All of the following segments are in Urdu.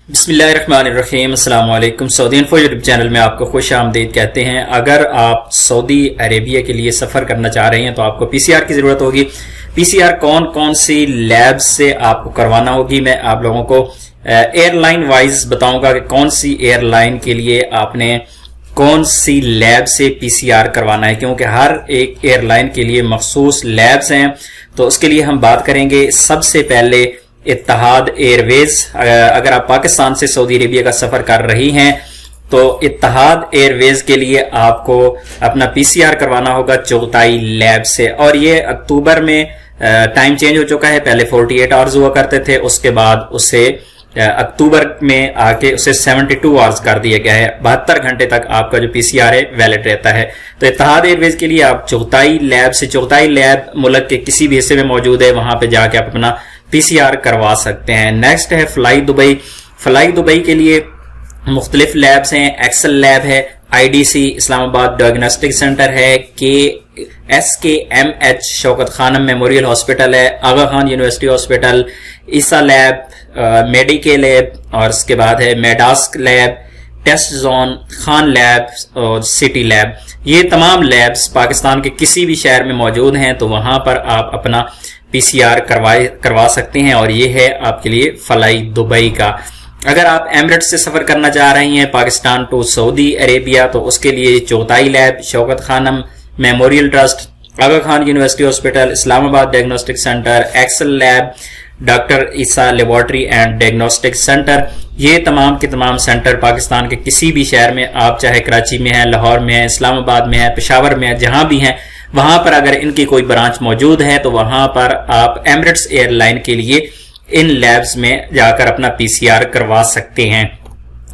بسم اللہ الرحمن الرحیم، السلام علیکم۔ سعودی انفو یوٹیوب چینل میں آپ کو خوش آمدید کہتے ہیں۔ اگر آپ سعودی عربیہ کے لیے سفر کرنا چاہ رہے ہیں تو آپ کو پی سی آر کی ضرورت ہوگی۔ پی سی آر کون کون سی لیب سے آپ کو کروانا ہوگی، میں آپ لوگوں کو ایئر لائن وائز بتاؤں گا کہ کون سی ایئر لائن کے لیے آپ نے کون سی لیب سے پی سی آر کروانا ہے، کیونکہ ہر ایک ایئر لائن کے لیے مخصوص لیبز ہیں۔ تو اس کے لیے ہم بات کریں گے سب سے پہلے اتحاد ایئر ویز۔ اگر آپ پاکستان سے سعودی عربیہ کا سفر کر رہی ہیں تو اتحاد ایئر ویز کے لیے آپ کو اپنا پی سی آر کروانا ہوگا چغتائی لیب سے، اور یہ اکتوبر میں ٹائم چینج ہو چکا ہے۔ پہلے 48 آورز ہوا کرتے تھے، اس کے بعد اسے اکتوبر میں آ کے اسے 72 آورز کر دیا گیا ہے۔ 72 گھنٹے تک آپ کا جو پی سی آر ہے ویلڈ رہتا ہے۔ تو اتحاد ایئر ویز کے لیے آپ چغتائی لیب سے، چغتائی لیب ملک کے کسی بھی حصے میں موجود ہے، وہاں پہ جا کے آپ اپنا پی سی آر کروا سکتے ہیں۔ نیکسٹ ہے فلائی دبئی۔ فلائی دبئی کے لیے مختلف لیبز ہیں۔ ایکسل لیب ہے، I D C Islamabad diagnostic centre ہے، SKMH Shaukat Khanum memorial hospital ہے، Agha Khan university hospital, Essa lab, میڈیکے لیب، اور اس کے بعد ہے میڈاسک lab, test zone, Khan lab اور سٹی لیب۔ یہ تمام لیبز پاکستان کے کسی بھی شہر میں موجود ہیں، تو وہاں پر آپ اپنا پی سی آر کروا سکتے ہیں، اور یہ ہے آپ کے لیے فلائی دبئی کا۔ اگر آپ ایمریٹس سے سفر کرنا چاہ رہی ہیں پاکستان ٹو سعودی عربیہ، تو اس کے لیے Chughtai lab, Shaukat Khanum memorial trust, Aga Khan university hospital, Islamabad diagnostic centre, Excel lab, doctor Essa laboratory and diagnostic centre. یہ تمام کے تمام سینٹر پاکستان کے کسی بھی شہر میں، آپ چاہے کراچی میں ہیں، لاہور میں ہیں، اسلام آباد میں ہیں، پشاور میں ہیں، جہاں بھی ہیں، وہاں پر اگر ان کی کوئی برانچ موجود ہے تو وہاں پر آپ ایمریٹس ایئر لائن کے لیے ان لیبز میں جا کر اپنا پی سی آر کروا سکتے ہیں۔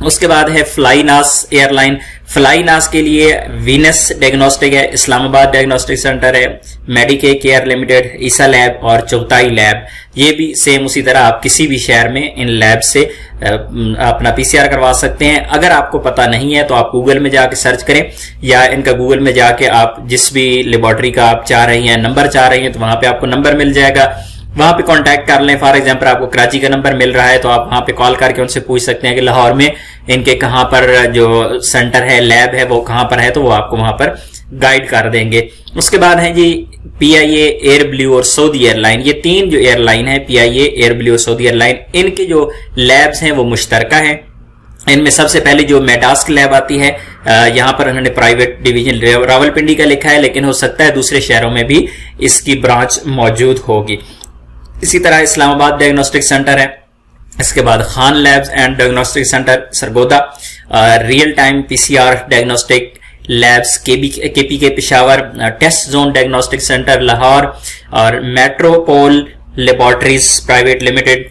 اس کے بعد ہے فلائی ناس ایئر لائن۔ فلائی ناس کے لیے وینس ڈائگنوسٹک ہے، اسلام آباد ڈائگنوسٹک سینٹر ہے، میڈیکے کیئر لمیٹڈ، عیسیٰ لیب اور چغتائی لیب۔ یہ بھی سیم اسی طرح آپ کسی بھی شہر میں ان لیب سے اپنا پی سی آر کروا سکتے ہیں۔ اگر آپ کو پتہ نہیں ہے تو آپ گوگل میں جا کے سرچ کریں، یا ان کا گوگل میں جا کے آپ جس بھی لیبارٹری کا آپ چاہ رہی ہیں، نمبر چاہ رہی ہیں، تو وہاں پہ آپ کو نمبر مل جائے گا، وہاں پہ کانٹیکٹ کر لیں۔ فار ایگزامپل آپ کو کراچی کا نمبر مل رہا ہے تو آپ وہاں پہ کال کر کے ان سے پوچھ سکتے ہیں کہ لاہور میں ان کے کہاں پر جو سینٹر ہے، لیب ہے، وہ کہاں پر ہے، تو وہ آپ کو وہاں پر گائیڈ کر دیں گے۔ اس کے بعد ہے جی پی آئی اے، ایئر بلیو اور سعودی ایئر لائن۔ یہ تین جو ایئر لائن ہے، پی آئی اے، ایئر بلیو اور سعودی ایئر لائن، ان کے جو لیبز ہیں وہ مشترکہ ہیں۔ ان میں سب سے پہلے جو میڈاسک لیب آتی ہے، یہاں پر انہوں نے پرائیویٹ ڈویژن راولپنڈی کا لکھا ہے، لیکن ہو سکتا ہے دوسرے شہروں میں بھی اس کی برانچ موجود ہوگی۔ اسی طرح اسلام آباد ڈائگنوسٹک سینٹر ہے۔ اس کے بعد Khan labs and diagnostic centre Sargodha, real time P C R diagnostic labs K P K Peshawar, test zone diagnostic centre Lahore, اور میٹروپول لیبارٹریز پرائیویٹ لمیٹڈ۔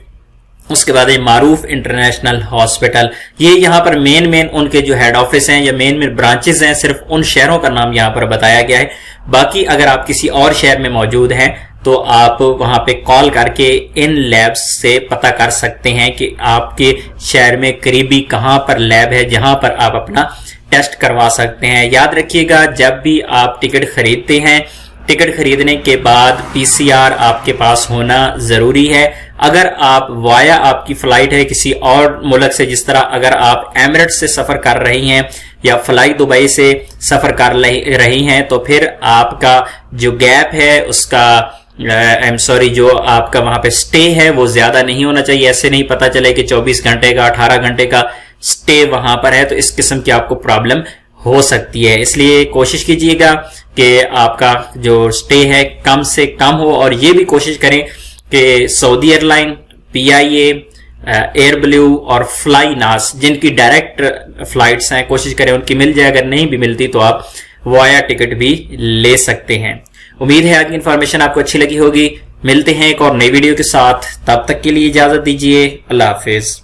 اس کے بعد معروف انٹرنیشنل ہاسپٹل۔ یہ یہاں پر مین ان کے جو ہیڈ آفس ہیں یا مین برانچز ہیں، صرف ان شہروں کا نام یہاں پر بتایا گیا ہے۔ باقی اگر آپ کسی اور شہر میں موجود ہیں تو آپ وہاں پہ کال کر کے ان لیبز سے پتہ کر سکتے ہیں کہ آپ کے شہر میں قریبی کہاں پر لیب ہے جہاں پر آپ اپنا ٹیسٹ کروا سکتے ہیں۔ یاد رکھیے گا، جب بھی آپ ٹکٹ خریدتے ہیں، ٹکٹ خریدنے کے بعد پی سی آر آپ کے پاس ہونا ضروری ہے۔ اگر آپ وایا آپ کی فلائٹ ہے کسی اور ملک سے، جس طرح اگر آپ ایمریٹ سے سفر کر رہی ہیں یا فلائی دبئی سے سفر کر رہی ہیں، تو پھر آپ کا جو گیپ ہے اس کا جو آپ کا وہاں پہ سٹے ہے وہ زیادہ نہیں ہونا چاہیے۔ ایسے نہیں پتا چلے کہ 24 گھنٹے کا 18 گھنٹے کا سٹے وہاں پر ہے، تو اس قسم کی آپ کو پرابلم ہو سکتی ہے۔ اس لیے کوشش کیجئے گا کہ آپ کا جو سٹے ہے کم سے کم ہو، اور یہ بھی کوشش کریں کہ سعودی ایئر لائن، پی آئی اے، ایئر بلیو اور فلائی ناس جن کی ڈائریکٹ فلائٹس ہیں، کوشش کریں ان کی مل جائے۔ اگر نہیں بھی ملتی تو آپ وایا ٹکٹ بھی لے سکتے ہیں۔ امید ہے آج کی انفارمیشن آپ کو اچھی لگی ہوگی۔ ملتے ہیں ایک اور نئی ویڈیو کے ساتھ، تب تک کے لیے اجازت دیجیے، اللہ حافظ۔